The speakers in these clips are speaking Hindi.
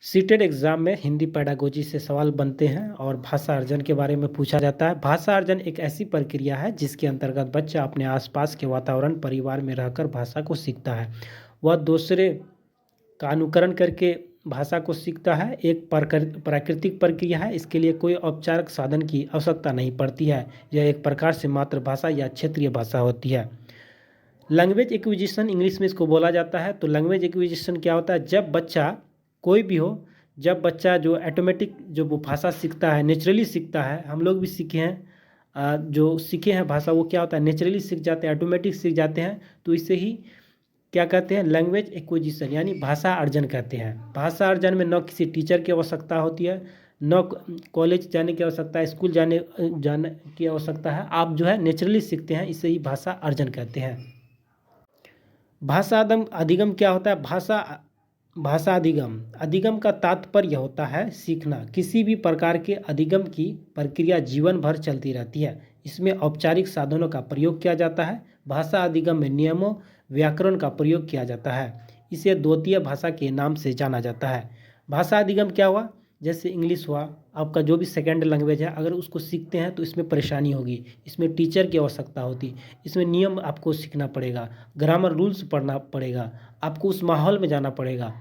सीटेट एग्ज़ाम में हिंदी पेडागोजी से सवाल बनते हैं और भाषा अर्जन के बारे में पूछा जाता है। भाषा अर्जन एक ऐसी प्रक्रिया है जिसके अंतर्गत बच्चा अपने आसपास के वातावरण परिवार में रहकर भाषा को सीखता है। वह दूसरे का अनुकरण करके भाषा को सीखता है। एक प्राकृतिक प्रक्रिया है। इसके लिए कोई औपचारिक साधन की आवश्यकता नहीं पड़ती है। यह एक प्रकार से मातृभाषा या क्षेत्रीय भाषा होती है। लैंग्वेज एक्विजिशन इंग्लिश में इसको बोला जाता है। तो लैंग्वेज एक्विजिशन क्या होता है? जब बच्चा कोई भी हो, जब बच्चा जो ऑटोमेटिक जो वो भाषा सीखता है, नेचुरली सीखता है। हम लोग भी सीखे हैं, जो सीखे हैं भाषा, वो क्या होता है? नेचुरली सीख जाते हैं, ऑटोमेटिक सीख जाते हैं। तो इसे ही क्या कहते हैं? लैंग्वेज एक्विजिशन यानी भाषा अर्जन कहते हैं। भाषा अर्जन में न किसी टीचर की आवश्यकता होती है, न कॉलेज जाने की आवश्यकता है, स्कूल जाने की आवश्यकता है। आप जो है नेचुरली सीखते हैं, इसे ही भाषा अर्जन कहते हैं। भाषा अधिगम क्या होता है? भाषा अधिगम का तात्पर्य होता है सीखना। किसी भी प्रकार के अधिगम की प्रक्रिया जीवन भर चलती रहती है। इसमें औपचारिक साधनों का प्रयोग किया जाता है। भाषा अधिगम में नियमों व्याकरण का प्रयोग किया जाता है। इसे द्वितीय भाषा के नाम से जाना जाता है। भाषा अधिगम क्या हुआ? जैसे इंग्लिश हुआ, आपका जो भी सेकेंड लैंग्वेज है, अगर उसको सीखते हैं तो इसमें परेशानी होगी। इसमें टीचर की आवश्यकता होती, इसमें नियम आपको सीखना पड़ेगा, ग्रामर रूल्स पढ़ना पड़ेगा, आपको उस माहौल में जाना पड़ेगा।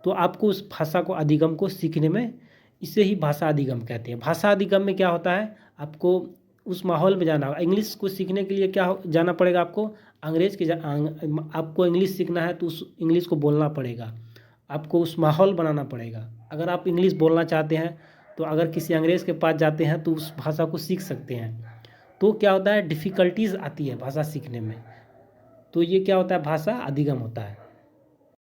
तो आपको उस भाषा को अधिगम को सीखने में, इसे ही भाषा अधिगम कहते हैं। भाषा अधिगम में क्या होता है? आपको उस माहौल में जाना होगा। इंग्लिश को सीखने के लिए क्या जाना पड़ेगा? आपको आपको इंग्लिश सीखना है तो उस इंग्लिश को बोलना पड़ेगा, आपको उस माहौल बनाना पड़ेगा। अगर आप इंग्लिश बोलना चाहते हैं तो अगर किसी अंग्रेज़ के पास जाते हैं तो उस भाषा को सीख सकते हैं। तो क्या होता है? डिफ़िकल्टीज़ आती है भाषा सीखने में। तो ये क्या होता है? भाषा अधिगम होता है।